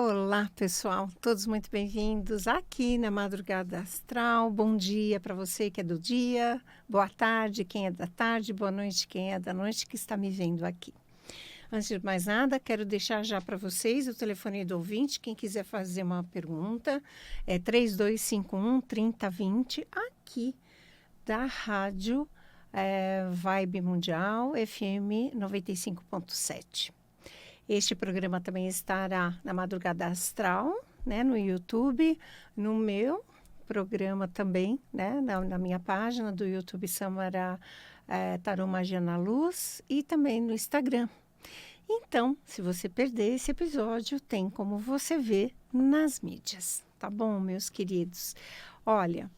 Olá, pessoal, todos muito bem-vindos aqui na Madrugada Astral. Bom dia para você que é do dia, boa tarde, quem é da tarde, boa noite, quem é da noite que está me vendo aqui. Antes de mais nada, quero deixar já para vocês o telefone do ouvinte, quem quiser fazer uma pergunta, é 3251-3020, aqui da rádio Vibe Mundial FM 95.7. Este programa também estará na Madrugada Astral, né, no YouTube, no meu programa também, né, na minha página do YouTube Samara Tarô Magia na Luz e também no Instagram. Então, se você perder esse episódio, tem como você ver nas mídias, tá bom, meus queridos? Olha,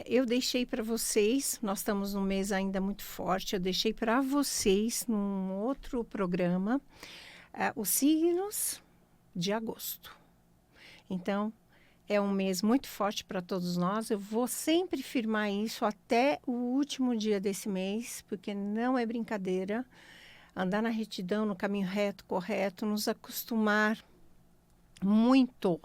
eu deixei para vocês, nós estamos num mês ainda muito forte, eu deixei para vocês num outro programa os signos de agosto. Então, é um mês muito forte para todos nós. Eu vou sempre firmar isso até o último dia desse mês, porque não é brincadeira. Andar na retidão, no caminho reto, correto, nos acostumar muito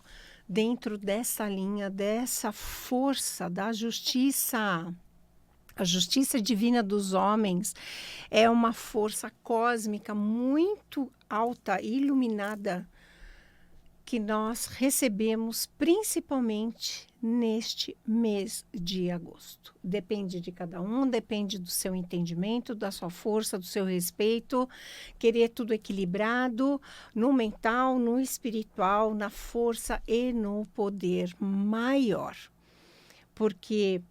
dentro dessa linha, dessa força da justiça. A justiça divina dos homens é uma força cósmica muito alta e iluminada que nós recebemos principalmente neste mês de agosto. Depende de cada um, depende do seu entendimento, da sua força, do seu respeito, querer tudo equilibrado no mental, no espiritual, na força e no poder maior. Porque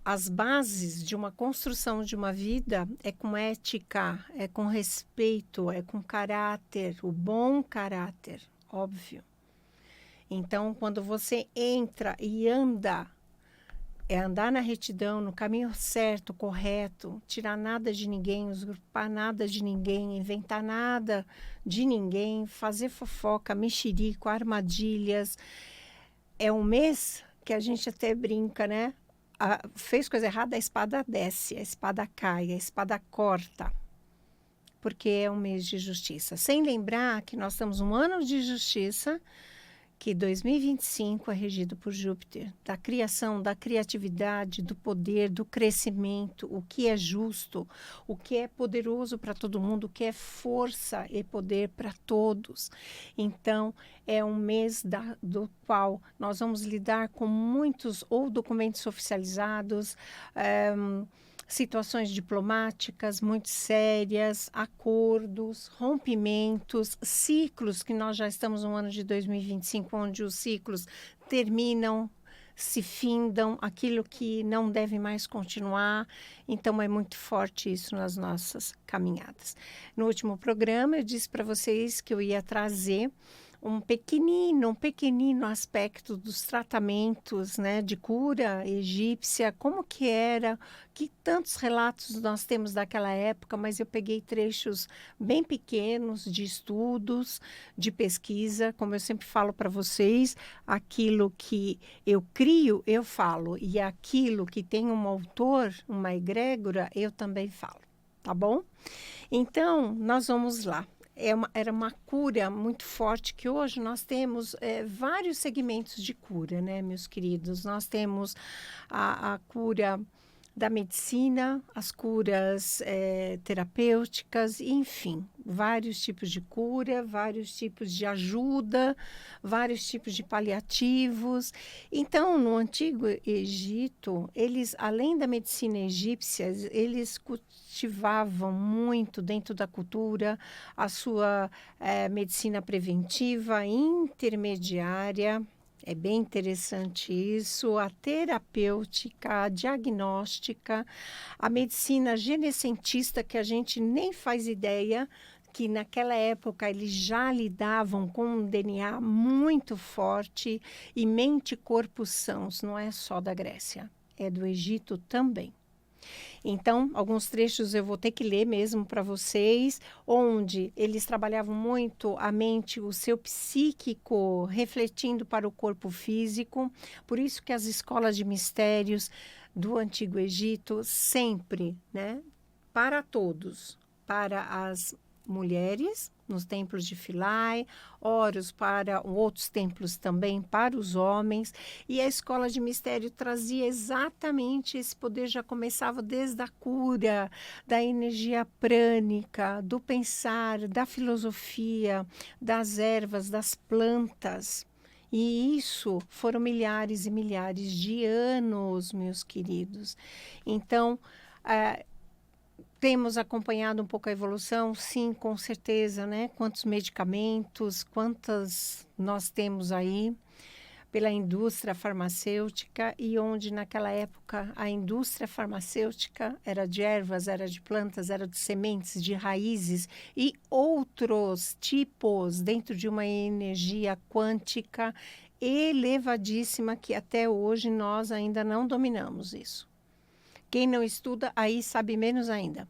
as bases de uma construção de uma vida é com ética, é com respeito, é com caráter, o bom caráter, óbvio. Então, quando você entra e anda, é andar na retidão, no caminho certo, correto, tirar nada de ninguém, usurpar nada de ninguém, inventar nada de ninguém, fazer fofoca, mexerico, armadilhas. É um mês que a gente até brinca, né? Fez coisa errada, a espada desce, a espada cai, a espada corta, porque é um mês de justiça. Sem lembrar que nós estamos um ano de justiça, que 2025 é regido por Júpiter, da criação, da criatividade, do poder, do crescimento, o que é justo, o que é poderoso para todo mundo, o que é força e poder para todos. Então, é um mês do qual nós vamos lidar com muitos ou documentos oficializados, situações diplomáticas muito sérias, acordos, rompimentos, ciclos, que nós já estamos no ano de 2025, onde os ciclos terminam, se findam, aquilo que não deve mais continuar. Então, é muito forte isso nas nossas caminhadas. No último programa, eu disse para vocês que eu ia trazer um pequenino aspecto dos tratamentos, né, de cura egípcia, como que era, que tantos relatos nós temos daquela época, mas eu peguei trechos bem pequenos de estudos, de pesquisa, como eu sempre falo para vocês, aquilo que eu crio, eu falo, e aquilo que tem um autor, uma egrégora, eu também falo, tá bom? Então, nós vamos lá. Era uma cura muito forte, que hoje nós temos vários segmentos de cura, né, meus queridos? Nós temos a cura da medicina, as curas terapêuticas, enfim, vários tipos de cura, vários tipos de ajuda, vários tipos de paliativos. Então, no Antigo Egito, eles, além da medicina egípcia, eles cultivavam muito dentro da cultura a sua medicina preventiva, intermediária. É bem interessante isso, a terapêutica, a diagnóstica, a medicina genescentista, que a gente nem faz ideia, que naquela época eles já lidavam com um DNA muito forte, e mente e corpo sãos, não é só da Grécia, é do Egito também. Então, alguns trechos eu vou ter que ler mesmo para vocês, onde eles trabalhavam muito a mente, o seu psíquico, refletindo para o corpo físico. Por isso que as escolas de mistérios do Antigo Egito sempre, né, para todos, para as mulheres, nos templos de Philae, Horus para outros templos também para os homens, e a escola de mistério trazia exatamente esse poder, já começava desde a cura, da energia prânica, do pensar, da filosofia, das ervas, das plantas. E isso foram milhares e milhares de anos, meus queridos. Então, temos acompanhado um pouco a evolução, sim, com certeza, né? Quantos medicamentos, quantas nós temos aí pela indústria farmacêutica, e onde naquela época a indústria farmacêutica era de ervas, era de plantas, era de sementes, de raízes e outros tipos dentro de uma energia quântica elevadíssima que até hoje nós ainda não dominamos isso. Quem não estuda, aí sabe menos ainda.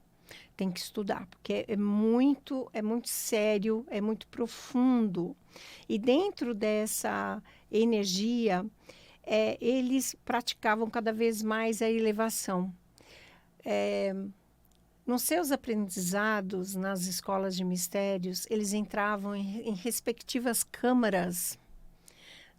Tem que estudar, porque é muito sério, é muito profundo. E dentro dessa energia, eles praticavam cada vez mais a elevação. Nos seus aprendizados, nas escolas de mistérios, eles entravam em respectivas câmaras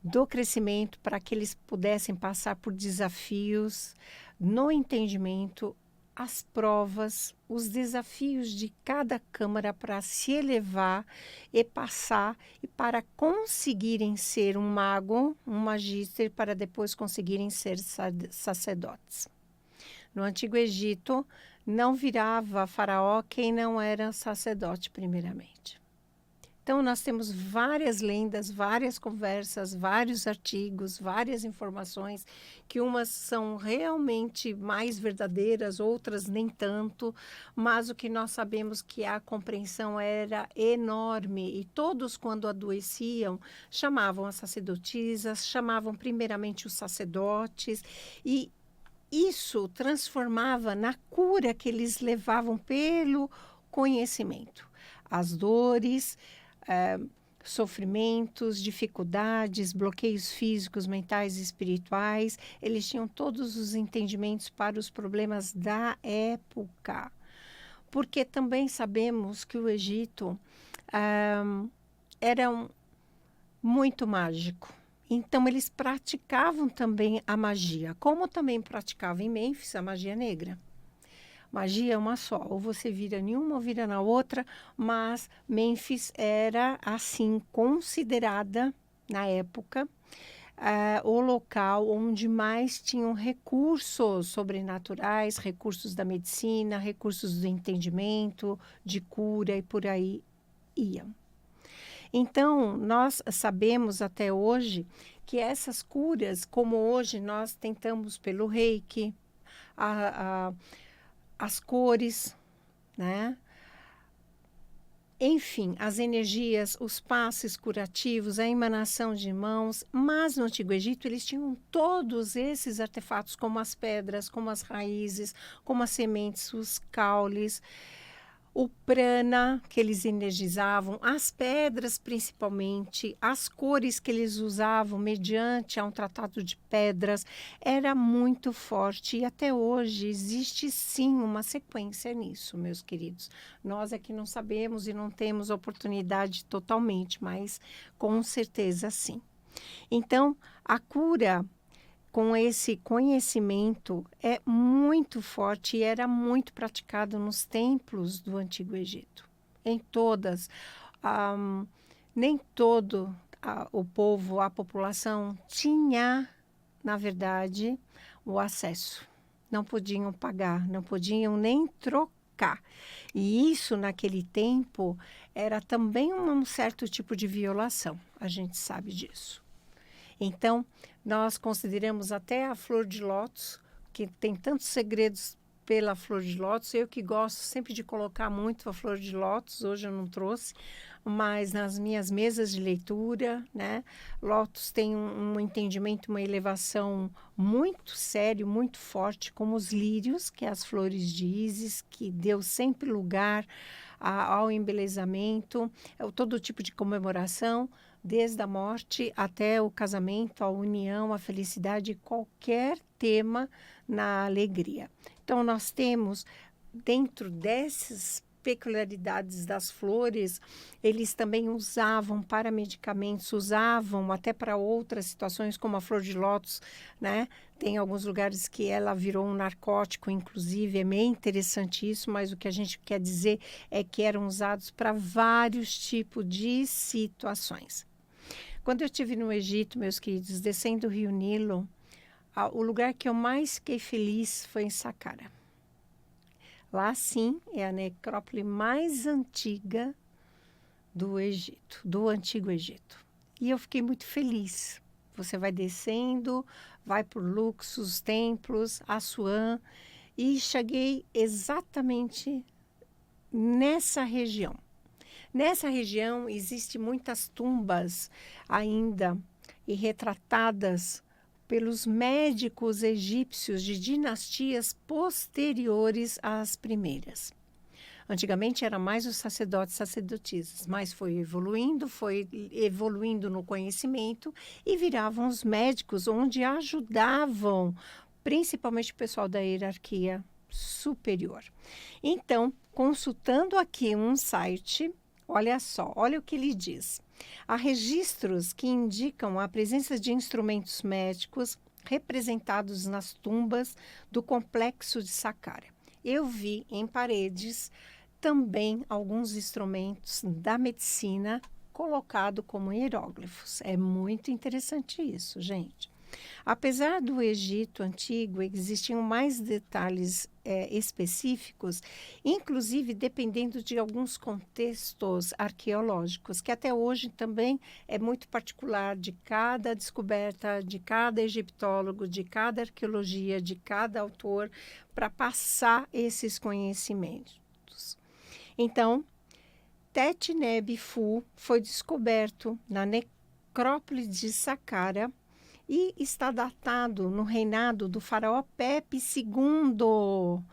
do crescimento para que eles pudessem passar por desafios no entendimento, as provas, os desafios de cada câmara para se elevar e passar, e para conseguirem ser um mago, um magíster, para depois conseguirem ser sacerdotes. No Antigo Egito, não virava faraó quem não era sacerdote primeiramente. Então, nós temos várias lendas, várias conversas, vários artigos, várias informações, que umas são realmente mais verdadeiras, outras nem tanto, mas o que nós sabemos que a compreensão era enorme, e todos, quando adoeciam, chamavam as sacerdotisas, chamavam primeiramente os sacerdotes, e isso transformava na cura que eles levavam pelo conhecimento. As dores, sofrimentos, dificuldades, bloqueios físicos, mentais e espirituais, eles tinham todos os entendimentos para os problemas da época. Porque também sabemos que o Egito era muito mágico. Então, eles praticavam também a magia, como também praticavam em Mênfis a magia negra. Magia é uma só, ou você vira nenhuma ou vira na outra, mas Mênfis era, assim, considerada, na época, o local onde mais tinham recursos sobrenaturais, recursos da medicina, recursos do entendimento, de cura, e por aí iam. Então, nós sabemos até hoje que essas curas, como hoje nós tentamos pelo Reiki, as cores, né? Enfim, as energias, os passes curativos, a emanação de mãos, mas no Antigo Egito eles tinham todos esses artefatos, como as pedras, como as raízes, como as sementes, os caules, o prana que eles energizavam, as pedras principalmente, as cores que eles usavam mediante a um tratado de pedras, era muito forte, e até hoje existe sim uma sequência nisso, meus queridos. Nós é que não sabemos e não temos oportunidade totalmente, mas com certeza sim. Então, a cura com esse conhecimento é muito forte e era muito praticado nos templos do Antigo Egito. Em todas, nem todo o povo, a população tinha, na verdade, o acesso. Não podiam pagar, não podiam nem trocar. E isso, naquele tempo, era também um certo tipo de violação. A gente sabe disso. Então, nós consideramos até a flor de lótus, que tem tantos segredos pela flor de lótus. Eu que gosto sempre de colocar muito a flor de lótus, hoje eu não trouxe, mas nas minhas mesas de leitura, né? Lótus tem um entendimento, uma elevação muito sério, muito forte, como os lírios, que é as flores de Ísis, que deu sempre lugar ao embelezamento, todo tipo de comemoração, desde a morte até o casamento, a união, a felicidade, qualquer tema na alegria. Então, nós temos, dentro desses peculiaridades das flores, eles também usavam para medicamentos, usavam até para outras situações, como a flor de lótus, né? Tem alguns lugares que ela virou um narcótico, inclusive, é meio interessante isso, mas o que a gente quer dizer é que eram usados para vários tipos de situações. Quando eu estive no Egito, meus queridos, descendo o rio Nilo, o lugar que eu mais fiquei feliz foi em Saqqara. Lá, sim, é a necrópole mais antiga do Egito, do Antigo Egito. E eu fiquei muito feliz. Você vai descendo, vai por Luxus, templos, Assuã, e cheguei exatamente nessa região. Nessa região existem muitas tumbas ainda e retratadas pelos médicos egípcios de dinastias posteriores às primeiras. Antigamente era mais os sacerdotes e sacerdotisas, mas foi evoluindo no conhecimento e viravam os médicos, onde ajudavam principalmente o pessoal da hierarquia superior. Então, consultando aqui um site, olha só, olha o que ele diz. Há registros que indicam a presença de instrumentos médicos representados nas tumbas do complexo de Saqqara. Eu vi em paredes também alguns instrumentos da medicina colocados como hieróglifos. É muito interessante isso, gente. Apesar do Egito antigo, existiam mais detalhes específicos, inclusive dependendo de alguns contextos arqueológicos, que até hoje também é muito particular de cada descoberta, de cada egiptólogo, de cada arqueologia, de cada autor, para passar esses conhecimentos. Então, Teti Neb Fu foi descoberto na necrópole de Saqqara, e está datado no reinado do faraó Pepe II,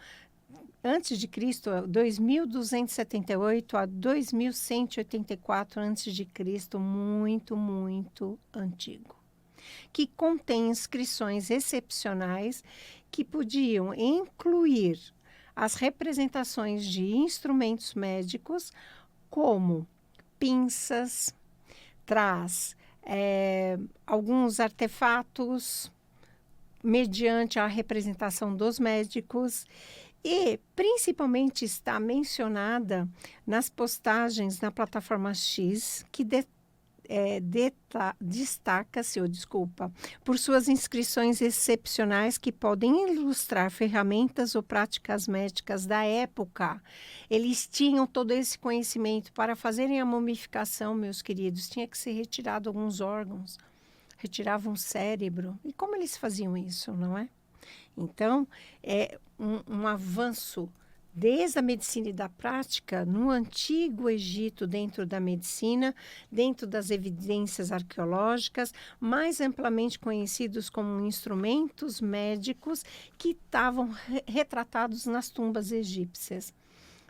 antes de Cristo, 2278 a 2184 antes de Cristo, muito, muito antigo, que contém inscrições excepcionais que podiam incluir as representações de instrumentos médicos, como pinças, alguns artefatos mediante a representação dos médicos e principalmente está mencionada nas postagens na plataforma X, que destaca-se, por suas inscrições excepcionais que podem ilustrar ferramentas ou práticas médicas da época. Eles tinham todo esse conhecimento. Para fazerem a mumificação, meus queridos, tinha que ser retirado alguns órgãos, retiravam o cérebro. E como eles faziam isso, não é? Então, é um avanço desde a medicina e da prática, no Antigo Egito, dentro da medicina, dentro das evidências arqueológicas, mais amplamente conhecidos como instrumentos médicos que estavam retratados nas tumbas egípcias.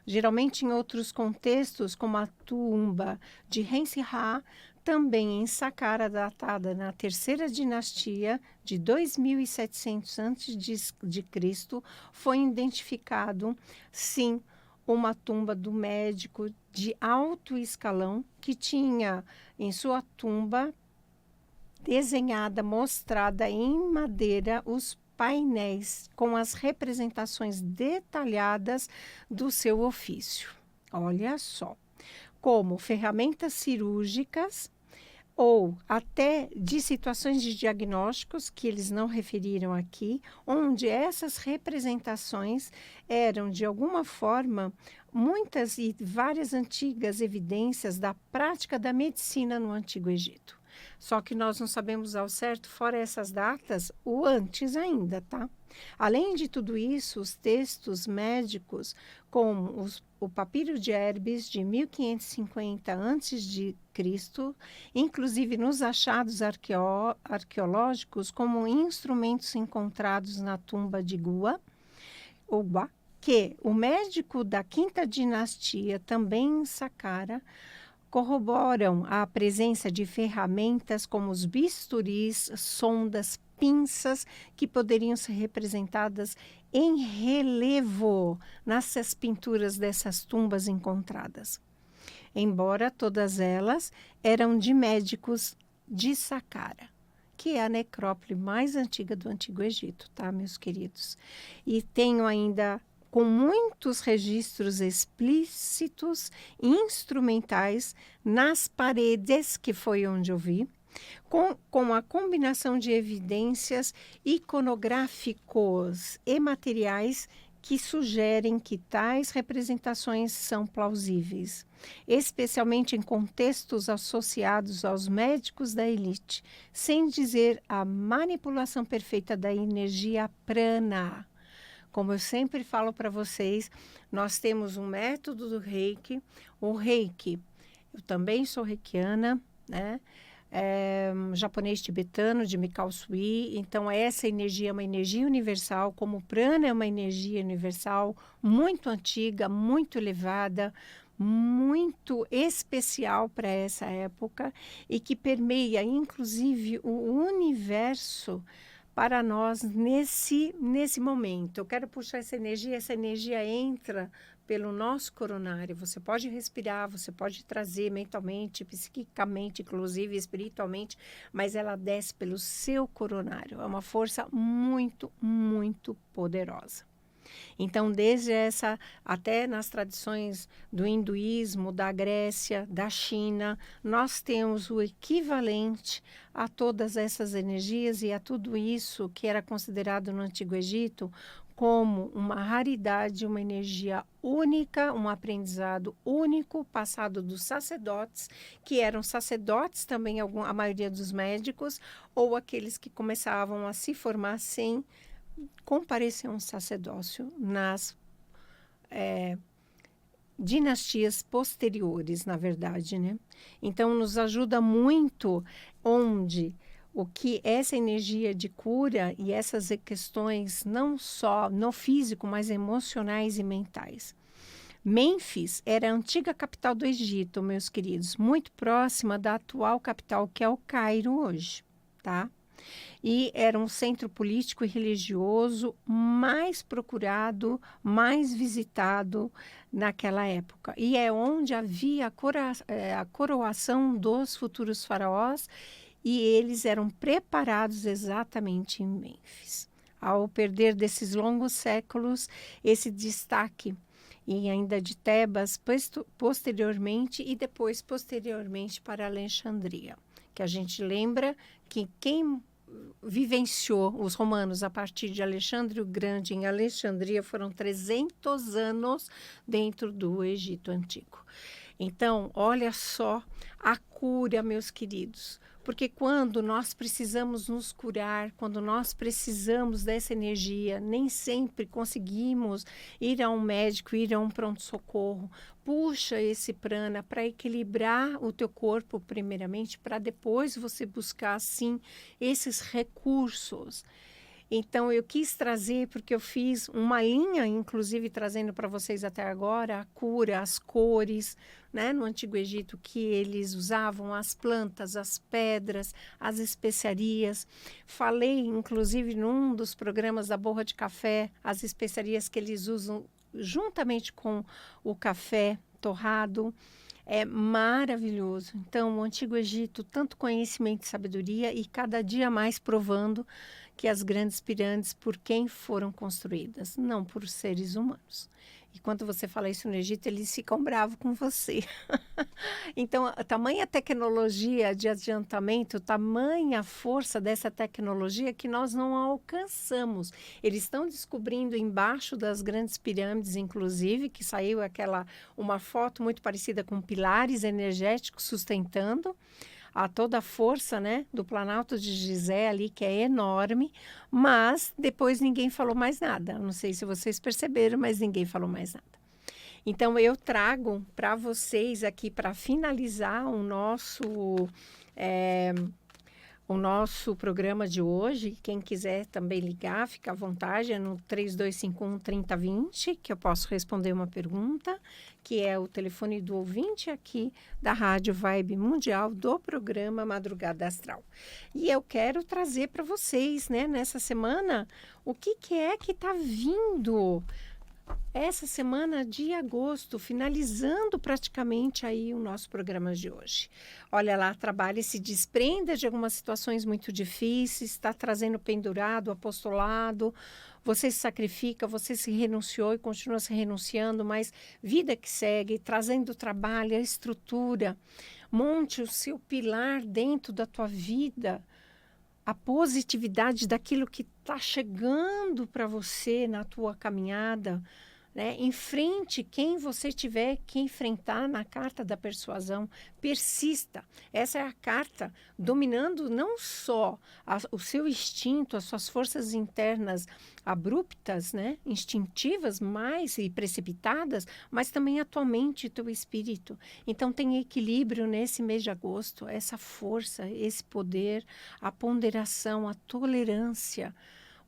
Geralmente em outros contextos, como a tumba de Rensselaer, também em Saqqara, datada na terceira dinastia de 2700 a.C., foi identificado, sim, uma tumba do médico de alto escalão que tinha em sua tumba desenhada, mostrada em madeira, os painéis com as representações detalhadas do seu ofício. Olha só. Como ferramentas cirúrgicas ou até de situações de diagnósticos que eles não referiram aqui, onde essas representações eram, de alguma forma, muitas e várias antigas evidências da prática da medicina no Antigo Egito. Só que nós não sabemos ao certo, fora essas datas, o antes ainda, tá? Além de tudo isso, os textos médicos, como o Papiro de Herbes, de 1550 a.C., inclusive nos achados arqueológicos, como instrumentos encontrados na tumba de Gua, que o médico da quinta dinastia, também em Saqqara, corroboram a presença de ferramentas como os bisturis, sondas, pinças que poderiam ser representadas em relevo nessas pinturas dessas tumbas encontradas. Embora todas elas eram de médicos de Saqqara, que é a necrópole mais antiga do Antigo Egito, tá, meus queridos? E tenho ainda com muitos registros explícitos e instrumentais nas paredes, que foi onde eu vi, com a combinação de evidências iconográficos e materiais que sugerem que tais representações são plausíveis, especialmente em contextos associados aos médicos da elite, sem dizer a manipulação perfeita da energia prana. Como eu sempre falo para vocês, nós temos um método do Reiki. O Reiki, eu também sou reikiana, né? Japonês tibetano de Mikao Usui. Então essa energia é uma energia universal, como o prana é uma energia universal muito antiga, muito elevada, muito especial para essa época e que permeia inclusive o universo para nós nesse momento. Eu quero puxar essa energia entra pelo nosso coronário. Você pode respirar, você pode trazer mentalmente, psiquicamente, inclusive espiritualmente, mas ela desce pelo seu coronário. É uma força muito, muito poderosa. Então, desde essa, até nas tradições do hinduísmo, da Grécia, da China, nós temos o equivalente a todas essas energias e a tudo isso que era considerado no Antigo Egito como uma raridade, uma energia única, um aprendizado único, passado dos sacerdotes, que eram sacerdotes também, a maioria dos médicos, ou aqueles que começavam a se formar sem comparecer a um sacerdócio nas dinastias posteriores, na verdade, né? Então, nos ajuda muito onde o que essa energia de cura e essas questões não só no físico, mas emocionais e mentais. Mênfis era a antiga capital do Egito, meus queridos, muito próxima da atual capital, que é o Cairo hoje, tá? E era um centro político e religioso mais procurado, mais visitado naquela época. E é onde havia a coroação dos futuros faraós, e eles eram preparados exatamente em Mênfis. Ao perder desses longos séculos, esse destaque, e ainda de Tebas posteriormente, e depois posteriormente para Alexandria, que a gente lembra que quem vivenciou os romanos a partir de Alexandre o Grande em Alexandria foram 300 anos dentro do Egito Antigo. Então, olha só a cura, meus queridos, porque quando nós precisamos nos curar, quando nós precisamos dessa energia, nem sempre conseguimos ir a um médico, ir a um pronto-socorro. Puxa esse prana para equilibrar o teu corpo primeiramente, para depois você buscar, sim, esses recursos. Então, eu quis trazer, porque eu fiz uma linha, inclusive trazendo para vocês até agora, a cura, as cores, né? No Antigo Egito, que eles usavam as plantas, as pedras, as especiarias. Falei, inclusive, num dos programas da Borra de Café, as especiarias que eles usam juntamente com o café torrado. É maravilhoso. Então, o Antigo Egito, tanto conhecimento e sabedoria, e cada dia mais provando que as grandes pirâmides, por quem foram construídas? Não por seres humanos. E quando você fala isso no Egito, eles ficam bravos com você. Então, a tamanha tecnologia de adiantamento, tamanha força dessa tecnologia que nós não alcançamos. Eles estão descobrindo embaixo das grandes pirâmides, inclusive, que saiu uma foto muito parecida com pilares energéticos sustentando a toda a força, né, do Planalto de Gizé ali, que é enorme, mas depois ninguém falou mais nada. Não sei se vocês perceberam, mas ninguém falou mais nada. Então, eu trago para vocês aqui, para finalizar O nosso programa de hoje, quem quiser também ligar, fica à vontade, é no 3251-3020, que eu posso responder uma pergunta, que é o telefone do ouvinte aqui da Rádio Vibe Mundial do programa Madrugada Astral. E eu quero trazer para vocês, né, nessa semana, o que é que está vindo essa semana de agosto, finalizando praticamente aí o nosso programa de hoje. Olha lá, trabalhe, se desprenda de algumas situações muito difíceis, está trazendo pendurado, apostolado, você se sacrifica, você se renunciou e continua se renunciando, mas vida que segue, trazendo o trabalho, a estrutura, monte o seu pilar dentro da tua vida, a positividade daquilo que está chegando para você na tua caminhada, né? Enfrente quem você tiver que enfrentar na carta da persuasão, persista. Essa é a carta dominando não só o seu instinto, as suas forças internas abruptas, né? Instintivas mais e precipitadas, mas também a tua mente e teu espírito. Então tem equilíbrio nesse mês de agosto, essa força, esse poder, a ponderação, a tolerância.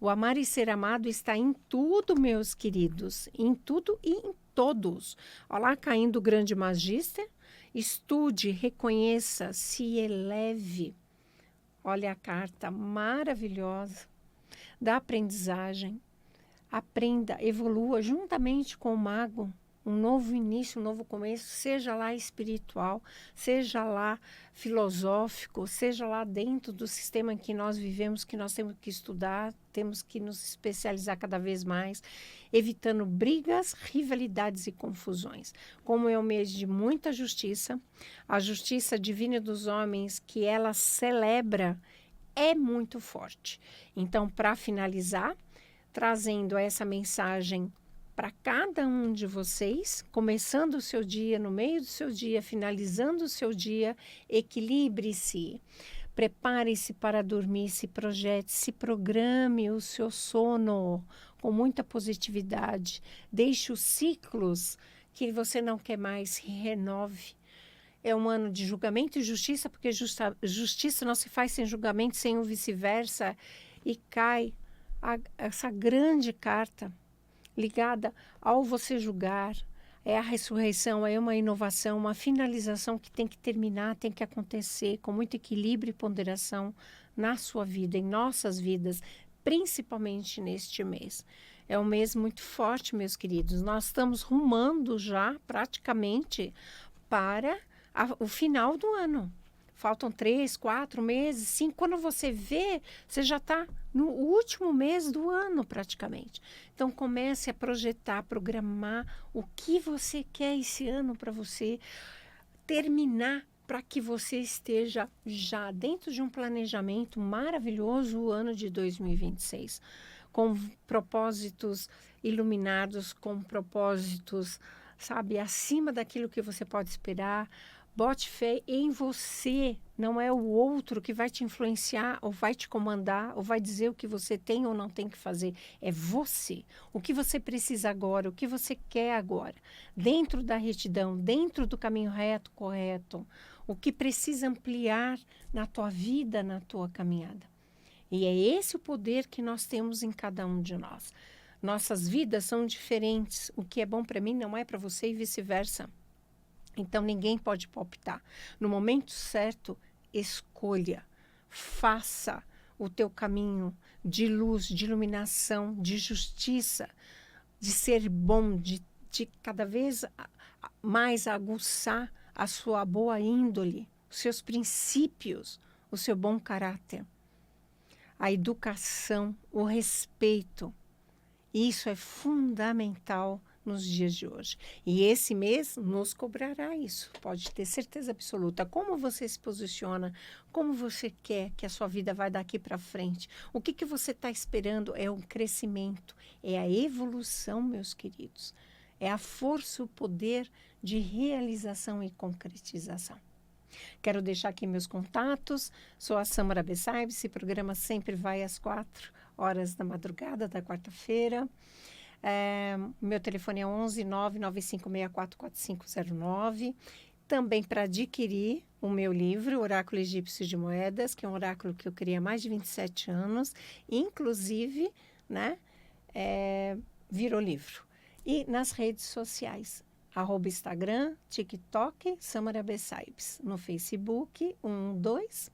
O amar e ser amado está em tudo, meus queridos, em tudo e em todos. Olha lá, caindo o grande magíster, estude, reconheça, se eleve. Olha a carta maravilhosa da aprendizagem. Aprenda, evolua juntamente com o mago. Um novo início, um novo começo, seja lá espiritual, seja lá filosófico, seja lá dentro do sistema em que nós vivemos, que nós temos que estudar, temos que nos especializar cada vez mais, evitando brigas, rivalidades e confusões. Como é um mês de muita justiça, a justiça divina dos homens que ela celebra é muito forte. Então, para finalizar, trazendo essa mensagem para cada um de vocês, começando o seu dia, no meio do seu dia, finalizando o seu dia, equilibre-se, prepare-se para dormir, se projete, se programe o seu sono com muita positividade, deixe os ciclos que você não quer mais, se renove. É um ano de julgamento e justiça, porque justiça não se faz sem julgamento, sem o vice-versa, e cai essa grande carta ligada ao você julgar, é a ressurreição, é uma inovação, uma finalização que tem que terminar, tem que acontecer com muito equilíbrio e ponderação na sua vida, em nossas vidas, principalmente neste mês. É um mês muito forte, meus queridos. Nós estamos rumando já praticamente para o final do ano. Faltam 3, 4 meses, 5. Quando você vê, você já está no último mês do ano, praticamente. Então, comece a projetar, programar o que você quer esse ano para você terminar, para que você esteja já dentro de um planejamento maravilhoso o ano de 2026, com propósitos iluminados, com propósitos, sabe, acima daquilo que você pode esperar. Bote fé em você, não é o outro que vai te influenciar ou vai te comandar ou vai dizer o que você tem ou não tem que fazer. É você. O que você precisa agora, o que você quer agora. Dentro da retidão, dentro do caminho reto, correto. O que precisa ampliar na tua vida, na tua caminhada. E é esse o poder que nós temos em cada um de nós. Nossas vidas são diferentes. O que é bom para mim não é para você e vice-versa. Então, ninguém pode palpitar. No momento certo, escolha, faça o teu caminho de luz, de iluminação, de justiça, de ser bom, de cada vez mais aguçar a sua boa índole, os seus princípios, o seu bom caráter, a educação, o respeito. Isso é fundamental nos dias de hoje. E esse mês nos cobrará isso, pode ter certeza absoluta. Como você se posiciona, como você quer que a sua vida vai daqui para frente, o que você está esperando é um crescimento, é a evolução, meus queridos. É a força, o poder de realização e concretização. Quero deixar aqui meus contatos. Sou a Samara Bessaib. Esse programa sempre vai às 4h da madrugada da quarta-feira. Meu telefone é 11 995644509. também para adquirir o meu livro, Oráculo Egípcio de Moedas, que é um oráculo que eu criei há mais de 27 anos, inclusive, né, virou livro. E nas redes sociais, @Instagram, TikTok, Samara B. Saibs, no Facebook, 2,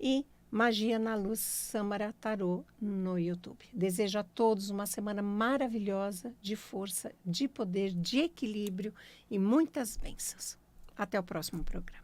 e Magia na Luz, Samara Tarô, no YouTube. Desejo a todos uma semana maravilhosa, de força, de poder, de equilíbrio e muitas bênçãos. Até o próximo programa.